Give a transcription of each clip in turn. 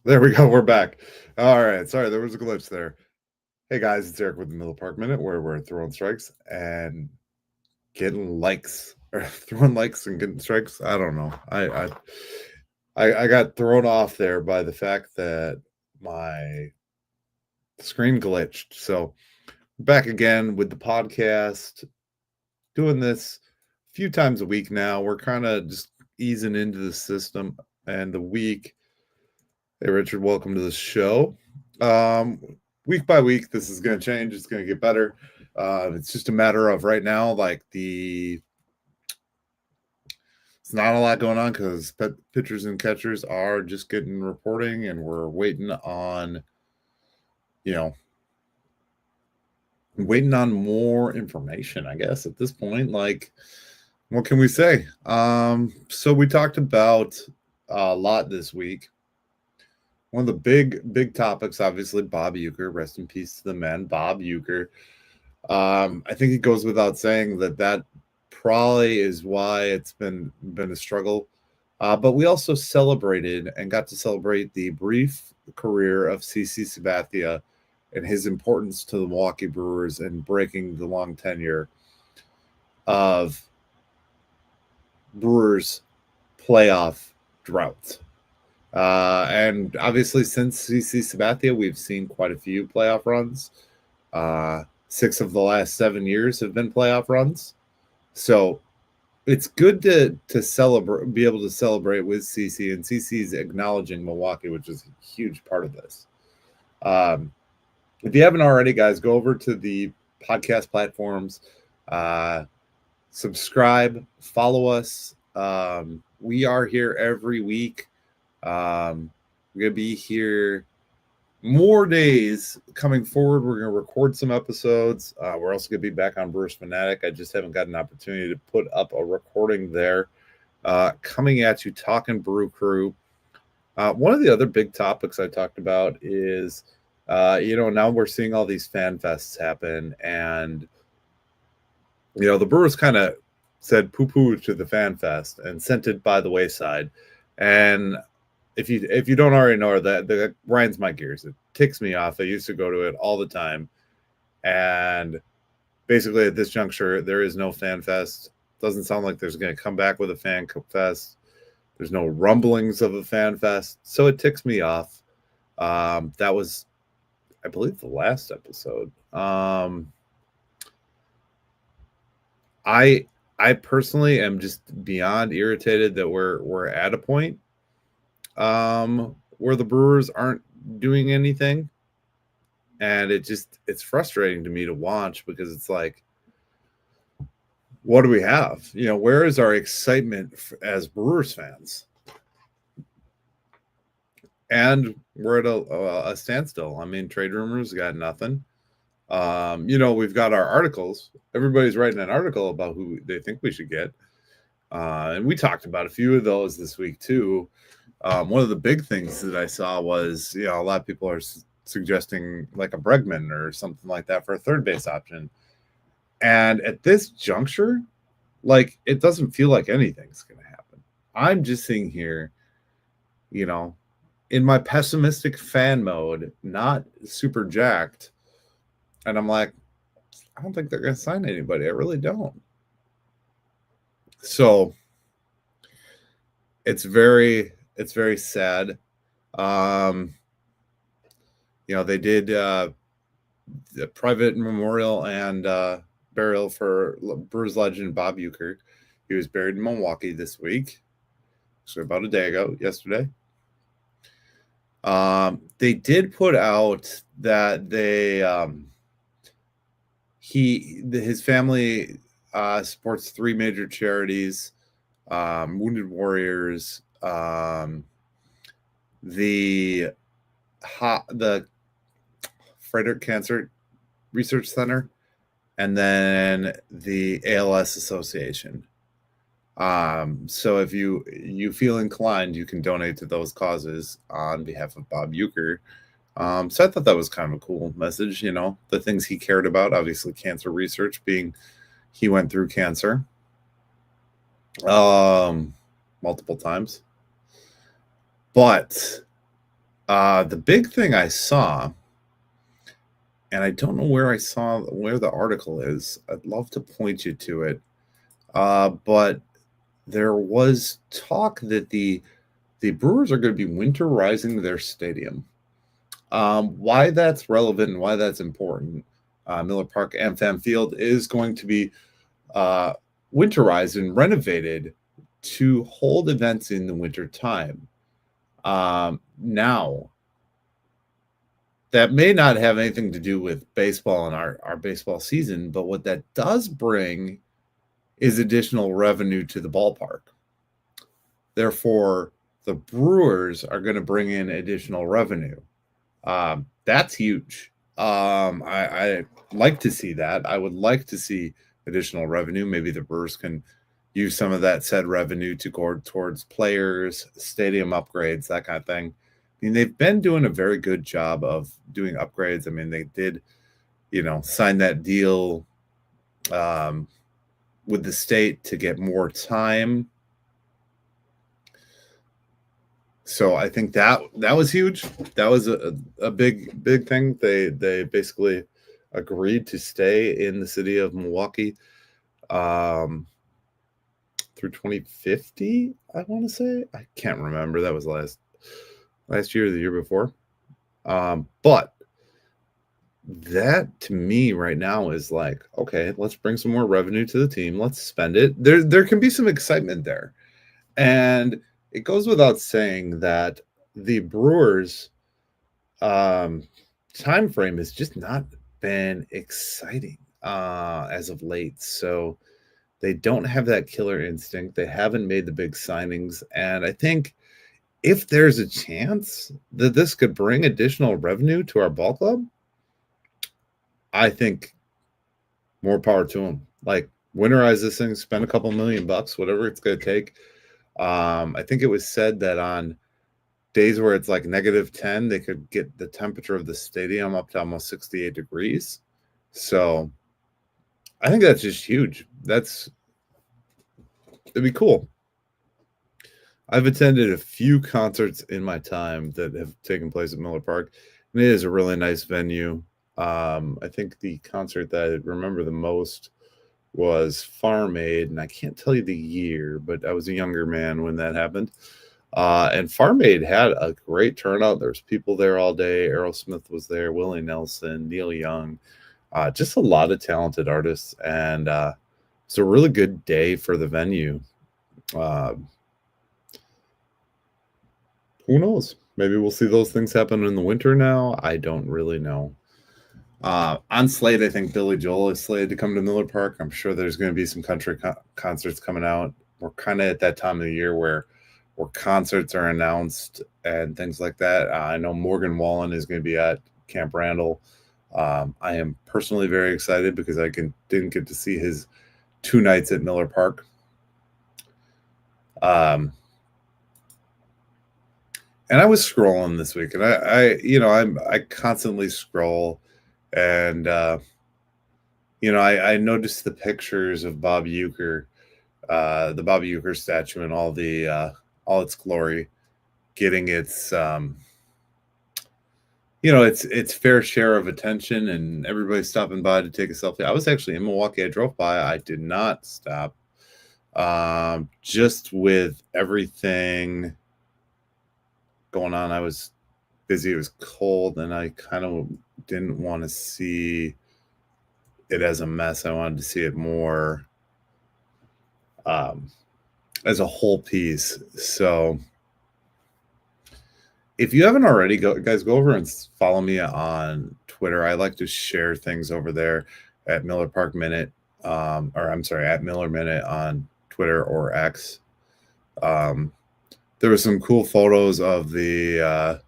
There we go. We're back. All right. Sorry, there was a glitch there. Hey guys, it's Eric with the Miller Park Minute, where we're throwing strikes and getting likes, or throwing likes and getting strikes. I don't know. I got thrown off there by the fact that my screen glitched. So back again with the podcast, doing this a few times a week now. We're kind of just easing into the system and the week. Hey, Richard, welcome to the show. Um, Week by week, this is going to change. It's going to get better. It's just a matter of right now, it's not a lot going on because pitchers and catchers are just getting reporting, and we're you know, waiting on more information, I guess, at this point. Like, what can we say? So we talked about a lot this week. One of the big topics, obviously, Bob Uecker. Rest in peace to the man, Bob Uecker. I think it goes without saying that probably is why it's been a struggle. But we also celebrated and got to celebrate the brief career of CC Sabathia and his importance to the Milwaukee Brewers and breaking the long tenure of Brewers playoff droughts. And obviously, since CC Sabathia, we've seen quite a few playoff runs. 6 of the last 7 years have been playoff runs. So it's good to celebrate, be able to celebrate with CC, and CC's acknowledging Milwaukee, which is a huge part of this. If you haven't already, guys, go over to the podcast platforms, subscribe, follow us. We are here every week. We're gonna be here more days coming forward. We're gonna record some episodes. We're also gonna be back on Brewers Fanatic. I just haven't got an opportunity to put up a recording there. Coming at you, talking Brew Crew. One of the other big topics I talked about is, now we're seeing all these fan fests happen, and the Brewers kind of said poo-poo to the fan fest and sent it by the wayside. And if you don't already know, that grinds my gears. It ticks me off. I used to go to it all the time, and basically at this juncture, there is no fan fest. Doesn't sound like there's going to come back with a fan fest. There's no rumblings of a fan fest, so it ticks me off. That was, I believe, the last episode. I personally am just beyond irritated that we're at a point where the Brewers aren't doing anything, and it's frustrating to me to watch, because it's like, what do we have? Where is our excitement as Brewers fans? And we're at a standstill. I mean, trade rumors got nothing. We've got our articles. Everybody's writing an article about who they think we should get. And we talked about a few of those this week too. One of the big things that I saw was, a lot of people are suggesting like a Bregman or something like that for a third base option. And at this juncture, like, it doesn't feel like anything's going to happen. I'm just sitting here, in my pessimistic fan mode, not super jacked. And I'm like, I don't think they're going to sign anybody. I really don't. So it's very sad. They did the private memorial and burial for Brewers legend Bob Uecker. He was buried in Milwaukee this week, so about a day ago, yesterday. They did put out that his family supports 3 major charities: Wounded Warriors, the Frederick Cancer Research Center, and then the ALS Association. So if you feel inclined, you can donate to those causes on behalf of Bob Uecker. So I thought that was kind of a cool message. The things he cared about, obviously cancer research, being he went through cancer multiple times. But The big thing I saw, and I don't know where the article is. I'd love to point you to it. But there was talk that the Brewers are going to be winterizing their stadium. Why that's relevant and why that's important, Miller Park AmFam Field is going to be winterized and renovated to hold events in the winter time. Now, that may not have anything to do with baseball and our baseball season, but what that does bring is additional revenue to the ballpark. Therefore, the Brewers are going to bring in additional revenue. That's huge. I like to see that. I would like to see additional revenue. Maybe the Brewers can use some of that said revenue to go towards players, stadium upgrades, that kind of thing. I mean, they've been doing a very good job of doing upgrades. I mean, they did, sign that deal with the state to get more time. So I think that was huge. That was a big thing. They basically agreed to stay in the city of Milwaukee through 2050. I want to say, I can't remember. That was last year or the year before. But that to me right now is like, okay, let's bring some more revenue to the team. Let's spend it. There can be some excitement there, and it goes without saying that the Brewers' time frame has just not been exciting as of late. So they don't have that killer instinct. They haven't made the big signings, and I think if there's a chance that this could bring additional revenue to our ball club, I think more power to them. Like, winterize this thing, spend a couple $1,000,000, whatever it's going to take. I think it was said that on days where it's like -10, they could get the temperature of the stadium up to almost 68 degrees. So I think that's just huge. It'd be cool. I've attended a few concerts in my time that have taken place at Miller Park, and it is a really nice venue. I think the concert that I remember the most was Farm Aid, and I can't tell you the year, but I was a younger man when that happened. And Farm Aid had a great turnout. There's people there all day. Aerosmith was there, Willie Nelson, Neil Young, just a lot of talented artists, and it's a really good day for the venue. Who knows? Maybe we'll see those things happen in the winter now. I don't really know. On slate, I think Billy Joel is slated to come to Miller Park. I'm sure there's going to be some country concerts coming out. We're kind of at that time of the year where concerts are announced and things like that. I know Morgan Wallen is going to be at Camp Randall. I am personally very excited because I didn't get to see his 2 nights at Miller Park. And I was scrolling this week, and I constantly scroll, and I noticed the pictures of Bob Uecker, the Bob Uecker statue, and all its glory, getting its its fair share of attention, and everybody stopping by to take a selfie. I was actually in Milwaukee. I drove by. I did not stop. Just with everything going on, I was busy. It was cold, and I kind of didn't want to see it as a mess. I wanted to see it more as a whole piece. So if you haven't already, guys, go over and follow me on Twitter. I like to share things over there at Miller Park Minute, at Miller Minute on Twitter or X. There were some cool photos of the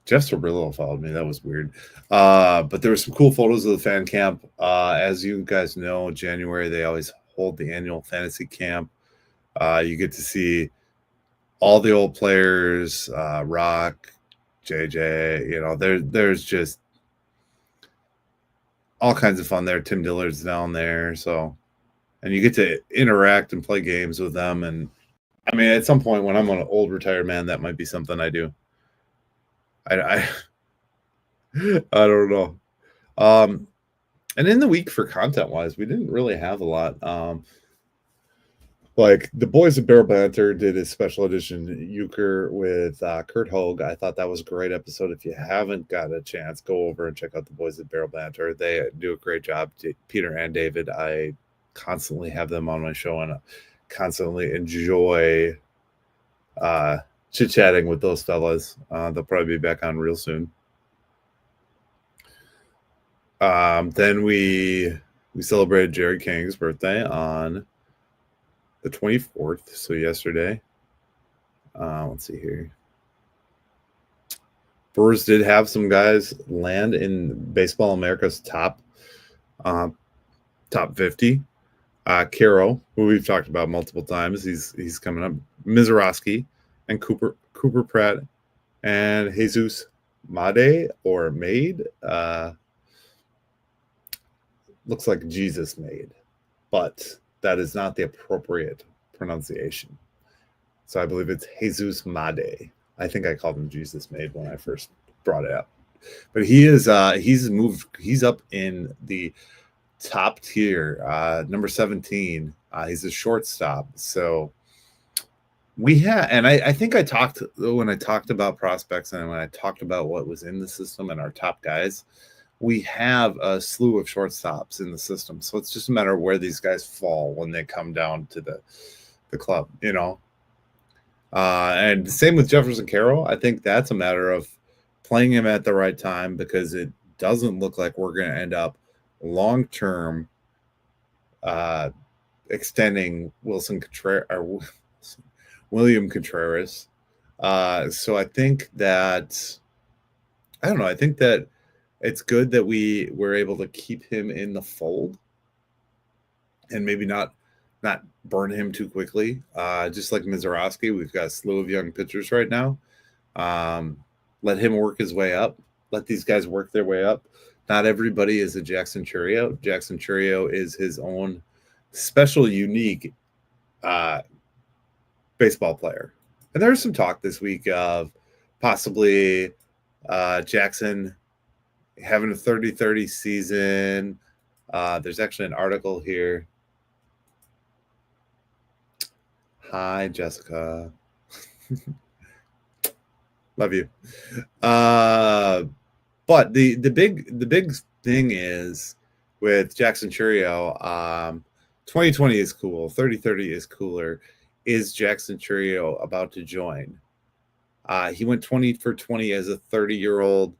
Jeff Sobrillo followed me. That was weird. But there were some cool photos of the fan camp. As you guys know, January, they always hold the annual fantasy camp. You get to see all the old players, Rock, JJ, there's just all kinds of fun there. Tim Dillard's down there. So, and you get to interact and play games with them. And I mean, at some point when I'm an old retired man, that might be something I do. I I don't know. And in the week for content wise, we didn't really have a lot. Like the boys of Barrel Banter did a special edition euchre with Kurt Hogue. I thought that was a great episode. If you haven't got a chance, go over and check out the boys of Barrel Banter. They do a great job. Peter and David, I constantly have them on my show and constantly enjoy chit-chatting with those fellas. They'll probably be back on real soon. Then we celebrated Jerry King's birthday on the 24th, so yesterday. Let's see here. Brewers did have some guys land in Baseball America's top 50. Caro, who we've talked about multiple times, he's coming up. Mizorowski and Cooper Pratt and Jesus Made or Made. Looks like Jesus Made, but that is not the appropriate pronunciation. So I believe it's Jesus Made. I think I called him Jesus Made when I first brought it up. But he's up in the top tier, number 17. He's a shortstop. So we have, and I think I talked when I talked about prospects and when I talked about what was in the system and our top guys, we have a slew of shortstops in the system. So it's just a matter of where these guys fall when they come down to the club, you know. And same with Jefferson Carroll. I think that's a matter of playing him at the right time because it doesn't look like we're going to end up long-term extending William Contreras. So I think that, I don't know, I think that it's good that we were able to keep him in the fold and maybe not burn him too quickly. Just like Mizorowski, we've got a slew of young pitchers right now. Let him work his way up. Let these guys work their way up. Not everybody is a Jackson Churio. Jackson Churio is his own special, unique baseball player. And there's some talk this week of possibly Jackson having a 30-30 season. There's actually an article here. Hi, Jessica. Love you. But the big thing is with Jackson Churio, 2020 is cool. 30-30 is cooler. Is Jackson Churio about to join? He went 20 for 20 as a 30-year-old.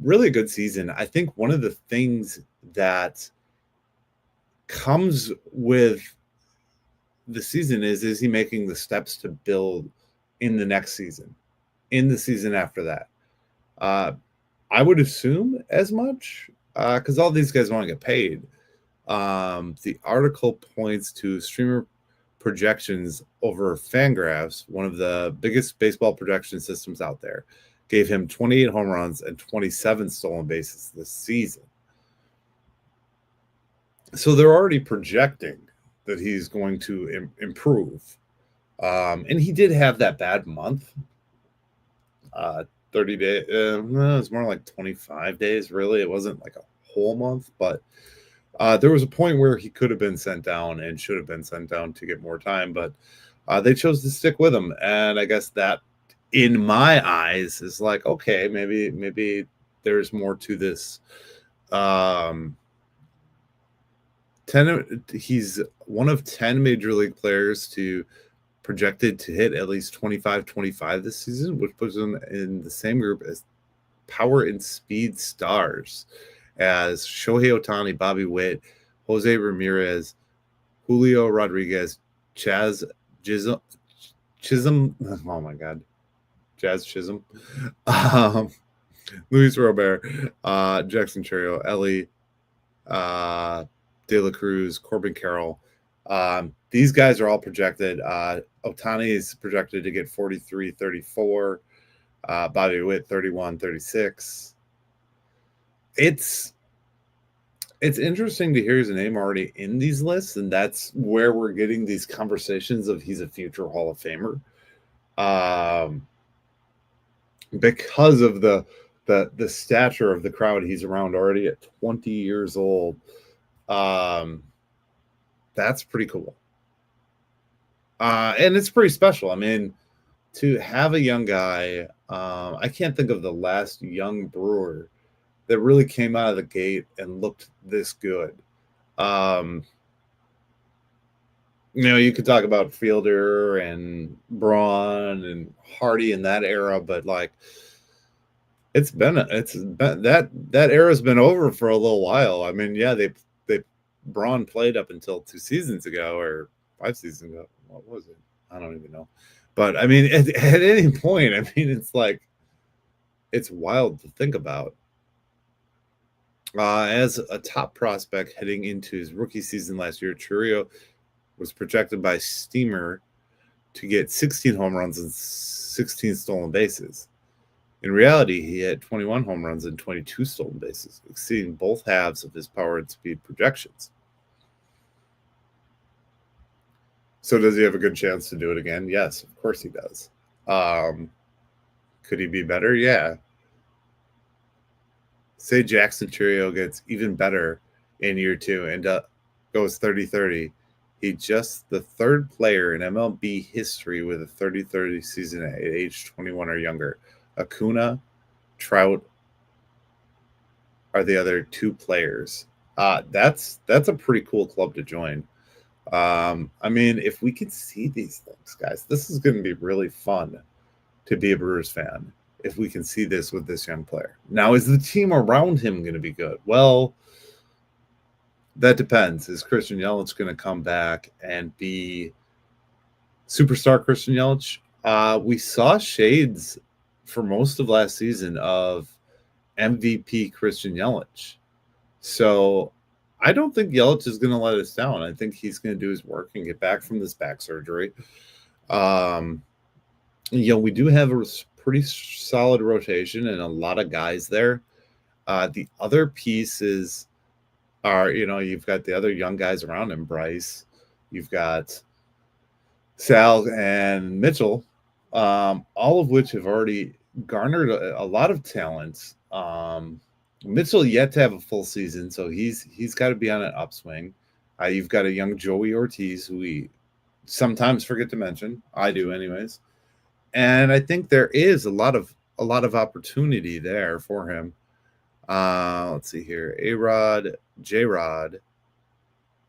Really a good season. I think one of the things that comes with the season is he making the steps to build in the next season, in the season after that. I would assume as much because all these guys want to get paid. The article points to streamer projections over Fangraphs, one of the biggest baseball projection systems out there, gave him 28 home runs and 27 stolen bases this season. So they're already projecting that he's going to improve. And he did have that bad month. 30 days. It was more like 25 days, really. It wasn't like a whole month, but there was a point where he could have been sent down and should have been sent down to get more time, but they chose to stick with him. And I guess that, in my eyes, is like, okay, maybe there's more to this. He's one of 10 major league players projected to hit at least 25-25 this season, which puts him in the same group as power and speed stars as Shohei Ohtani, Bobby Witt, Jose Ramirez, Julio Rodriguez, Chaz Chisholm. Oh my God. Jazz Chisholm. Luis Robert, Jackson Churio, Ellie, De La Cruz, Corbin Carroll. These guys are all projected. Ohtani is projected to get 43-34. Bobby Witt, 31-36. It's it's interesting to hear his name already in these lists, and that's where we're getting these conversations of he's a future Hall of Famer. Because of the stature of the crowd he's around already at 20 years old. That's pretty cool. And it's pretty special. I mean, to have a young guy, I can't think of the last young brewer that really came out of the gate and looked this good. You could talk about Fielder and Braun and Hardy in that era, but like it's been that era's been over for a little while. I mean, yeah, they Braun played up until 2 seasons ago or 5 seasons ago. What was it? I don't even know. But I mean, at any point, I mean, it's like it's wild to think about. As a top prospect heading into his rookie season last year, Chourio was projected by Steamer to get 16 home runs and 16 stolen bases. In reality, he had 21 home runs and 22 stolen bases, exceeding both halves of his power and speed projections. So does he have a good chance to do it again? Yes, of course he does. Could he be better? Yeah. Say Jackson Chourio gets even better in year 2 and goes 30-30. He's just the third player in MLB history with a 30-30 season at age 21 or younger. Acuna, Trout are the other 2 players. That's a pretty cool club to join. I mean, if we can see these things, guys, this is going to be really fun to be a Brewers fan. If we can see this with this young player. Now, is the team around him going to be good? Well, that depends. Is Christian Yelich going to come back and be superstar Christian Yelich? We saw shades for most of last season of MVP Christian Yelich. So I don't think Yelich is going to let us down. I think he's going to do his work and get back from this back surgery. We do have a pretty solid rotation and a lot of guys there. The other pieces are, you've got the other young guys around him, Bryce. You've got Sal and Mitchell, all of which have already garnered a lot of talent. Mitchell yet to have a full season, so he's got to be on an upswing. You've got a young Joey Ortiz, who we sometimes forget to mention. I do, anyways. And I think there is a lot of opportunity there for him. Let's see here. A-Rod, J-Rod,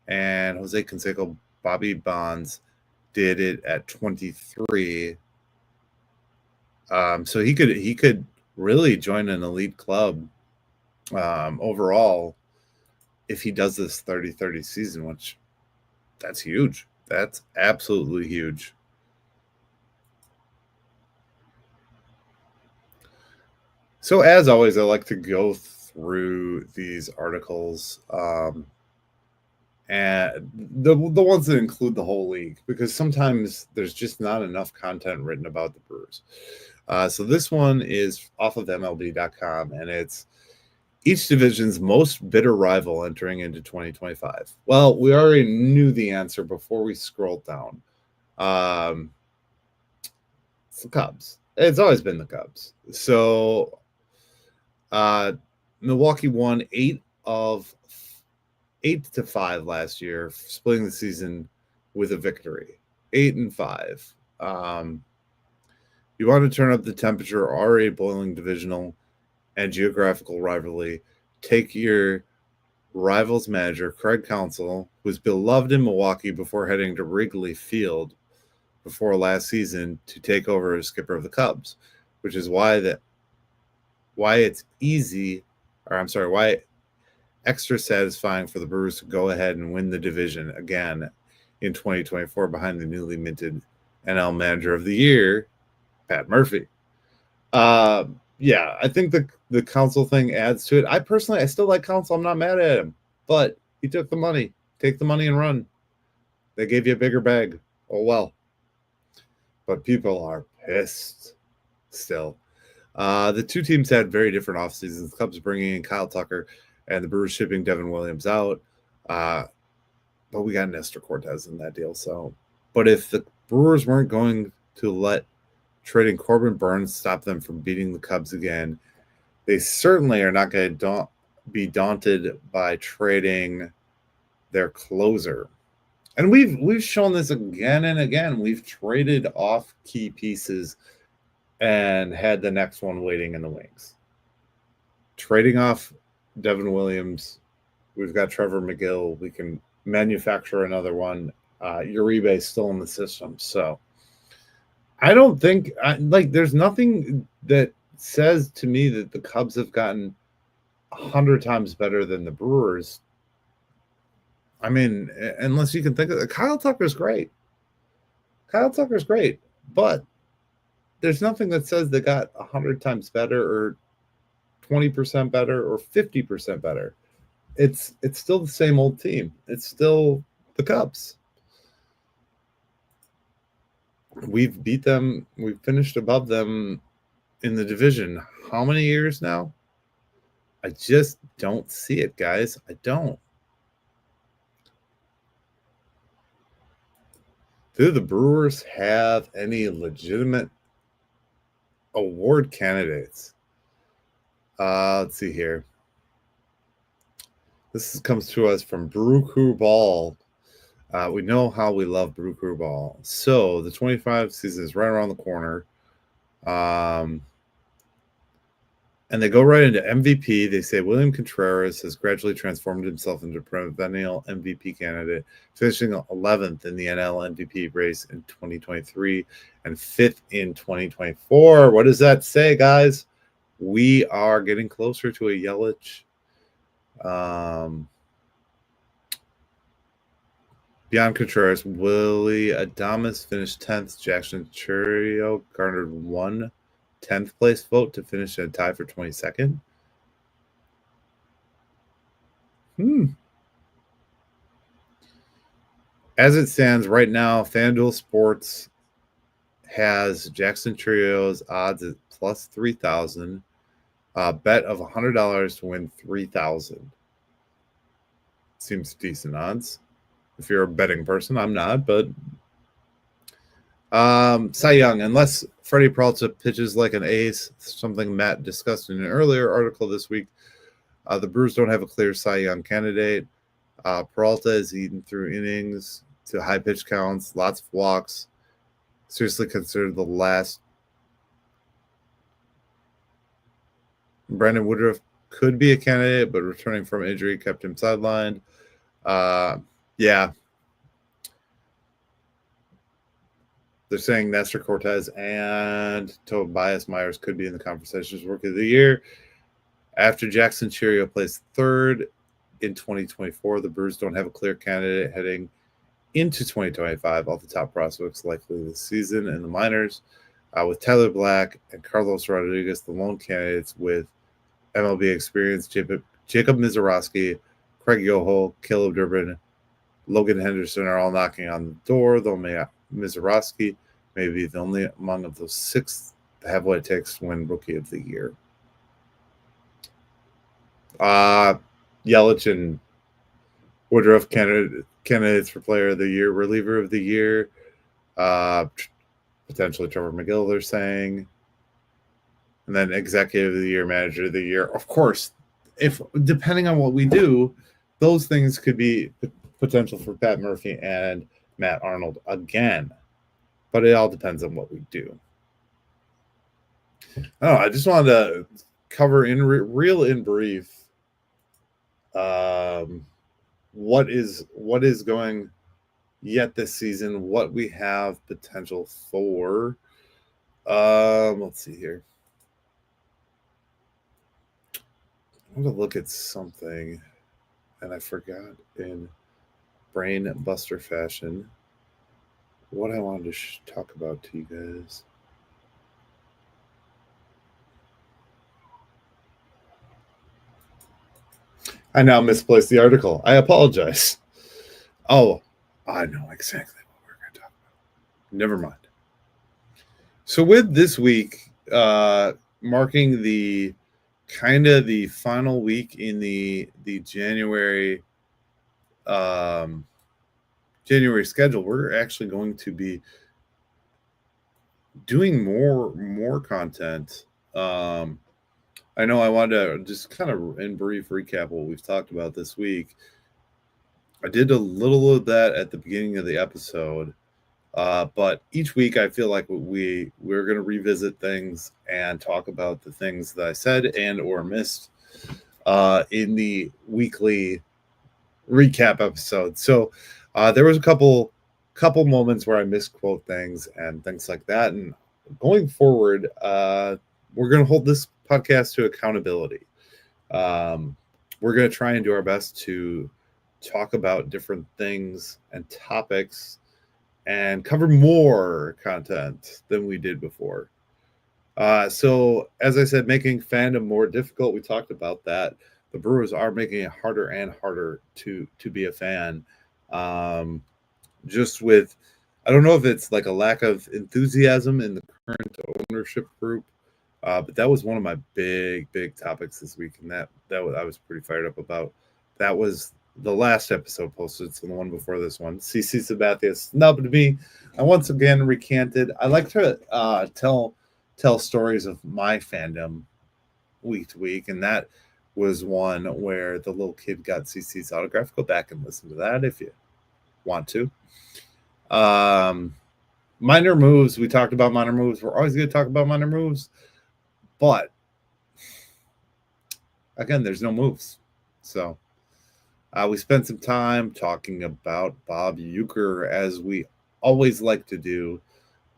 and Jose Canseco, Bobby Bonds did it at 23. So he could really join an elite club overall if he does this 30-30 season, which that's huge. That's absolutely huge. So as always, I like to go through these articles and the ones that include the whole league, because sometimes there's just not enough content written about the Brewers. So this one is off of MLB.com, and it's each division's most bitter rival entering into 2025. Well, we already knew the answer before we scrolled down. It's the Cubs. It's always been the Cubs. So Milwaukee won 8-5 last year, splitting the season with a victory. 8-5. You want to turn up the temperature, already boiling divisional and geographical rivalry. Take your rivals manager, Craig Counsell, who was beloved in Milwaukee before heading to Wrigley Field before last season to take over as skipper of the Cubs, which is why it's extra satisfying for the Brewers to go ahead and win the division again in 2024 behind the newly minted NL Manager of the Year, Pat Murphy. Yeah, I think the Counsell thing adds to it. I still like Counsell. I'm not mad at him, but he took the money. Take the money and run. They gave you a bigger bag. Oh, well. But people are pissed still. The two teams had very different off seasons. The Cubs bringing in Kyle Tucker and the Brewers shipping Devin Williams out. But we got Nestor Cortez in that deal. So, but if the Brewers weren't going to let trading Corbin Burns stop them from beating the Cubs again, they certainly are not going to be daunted by trading their closer. And we've shown this again and again. We've traded off key pieces and had the next one waiting in the wings. Trading off Devin Williams, we've got Trevor McGill. We can manufacture another one. Uribe is still in the system. So I don't think there's nothing that says to me that the Cubs have gotten 100 times better than the Brewers. I mean, unless you can think of it, Kyle Tucker's great. But there's nothing that says they got 100 times better or 20% better or 50% better. It's still the same old team. It's still the Cubs. We've beat them. We've finished above them in the division. How many years now? I just don't see it, guys. I don't. Do the Brewers have any legitimate award candidates? Let's see here. This comes to us from Brew Crew Ball. We know how we love Brew Crew Ball. So the 25 season is right around the corner. And they go right into MVP. They say William Contreras has gradually transformed himself into a perennial MVP candidate, finishing 11th in the NL MVP race in 2023 and 5th in 2024. What does that say, guys? We are getting closer to a Yelich. Beyond Contreras, Willie Adames finished 10th. Jackson Chourio garnered 1 10th place vote to finish in a tie for 22nd. As it stands right now, FanDuel Sports has Jackson Chourio's odds at plus 3,000. Bet of $100 to win 3,000. Seems decent odds. If you're a betting person, I'm not, but Cy Young, unless Freddie Peralta pitches like an ace, something Matt discussed in an earlier article this week, the Brewers don't have a clear Cy Young candidate. Peralta is eaten through innings to high pitch counts, lots of walks. Seriously considered the last. Brandon Woodruff could be a candidate, but returning from injury kept him sidelined. Yeah. They're saying Nestor Cortez and Tobias Myers could be in the conversations Rookie of the Year. After Jackson Chourio placed 3rd in 2024, the Brewers don't have a clear candidate heading into 2025. All the top prospects likely this season in the minors, with Tyler Black and Carlos Rodriguez, the lone candidates with MLB experience. Jacob Mizorowski, Craig Yoho, Caleb Durbin, Logan Henderson are all knocking on the door, though Mizorowski may be the only among of those 6 that have what it takes to win Rookie of the Year. Yelich and Woodruff candidates for Player of the Year, Reliever of the Year, potentially Trevor McGill, they're saying, and then Executive of the Year, Manager of the Year. Of course, if depending on what we do, those things could be potential for Pat Murphy and Matt Arnold again, but it all depends on what we do. I just wanted to cover in brief what is going yet this season, what we have potential for. Let's see here. I'm going to look at something, and I forgot in brain buster fashion what I wanted to talk about to you guys. I now misplaced the article. I apologize. Oh, I know exactly what we're going to talk about. Never mind. So with this week marking the kind of the final week in the January January schedule. We're actually going to be doing more content. I know I wanted to just kind of in brief recap what we've talked about this week. I did a little of that at the beginning of the episode, but each week I feel like we're going to revisit things and talk about the things that I said and or missed in the weekly recap episode. So there was a couple moments where I misquote things and things like that. And going forward, we're going to hold this podcast to accountability. We're going to try and do our best to talk about different things and topics and cover more content than we did before. So as I said, making fandom more difficult. We talked about that. The Brewers are making it harder and harder to be a fan. Just with, I don't know if it's like a lack of enthusiasm in the current ownership group, but that was one of my big topics this week, and that I was pretty fired up about. That was the last episode posted, so the one before this one. CC Sabathia snubbed me. I once again recanted. I like to tell stories of my fandom week to week, and that was one where the little kid got CC's autograph. Go back and listen to that if you want to. Minor moves. We talked about minor moves. We're always going to talk about minor moves, but again, there's no moves. So we spent some time talking about Bob Uecker, as we always like to do.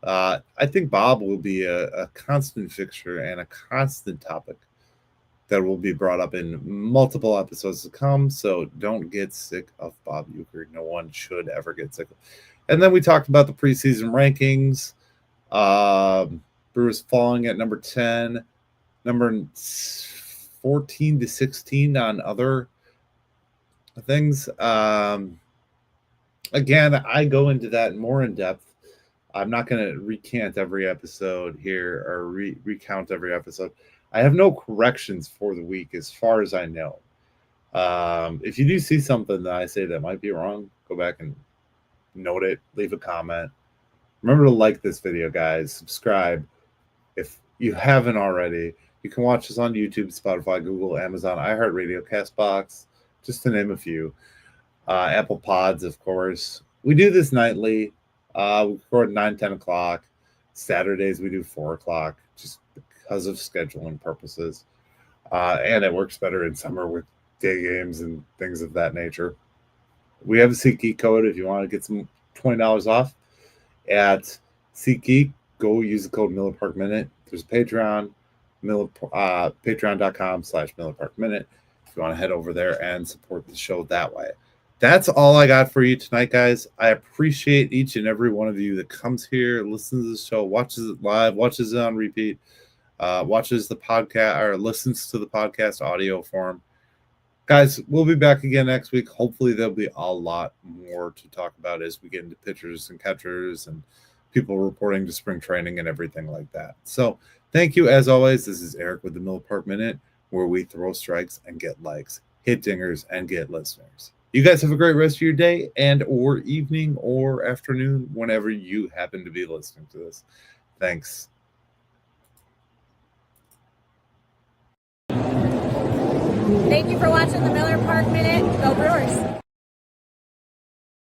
I think Bob will be a constant fixture and a constant topic that will be brought up in multiple episodes to come. So don't get sick of Bob Uecker. No one should ever get sick of. And then we talked about the preseason rankings. Brewers falling at number 10, number 14 to 16 on other things. Again, I go into that more in depth. I'm not going to recant every episode here or recount every episode. I have no corrections for the week as far as I know. If you do see something that I say that might be wrong, go back and note it, leave a comment. Remember to like this video, guys. Subscribe if you haven't already. You can watch us on YouTube, Spotify, Google, Amazon, iHeartRadio, CastBox, just to name a few. Apple Pods, of course. We do this nightly. We record 9, 10 o'clock. Saturdays we do 4 o'clock, just because of scheduling purposes. And it works better in summer with day games and things of that nature. We have a SeatGeek code if you want to get some $20 off at SeatGeek. Go use the code Miller Park Minute. There's a Patreon, patreon.com/Miller Park Minute. If you want to head over there and support the show that way. That's all I got for you tonight, guys. I appreciate each and every one of you that comes here, listens to the show, watches it live, watches it on repeat, watches the podcast or listens to the podcast audio form. Guys, we'll be back again next week. Hopefully there'll be a lot more to talk about as we get into pitchers and catchers and people reporting to spring training and everything like that. So thank you as always. This is Eric with the Miller Park Minute, where we throw strikes and get likes, hit dingers and get listeners. You guys have a great rest of your day and or evening or afternoon whenever you happen to be listening to this. Thanks. Thank you for watching the Miller Park Minute. Go Brewers!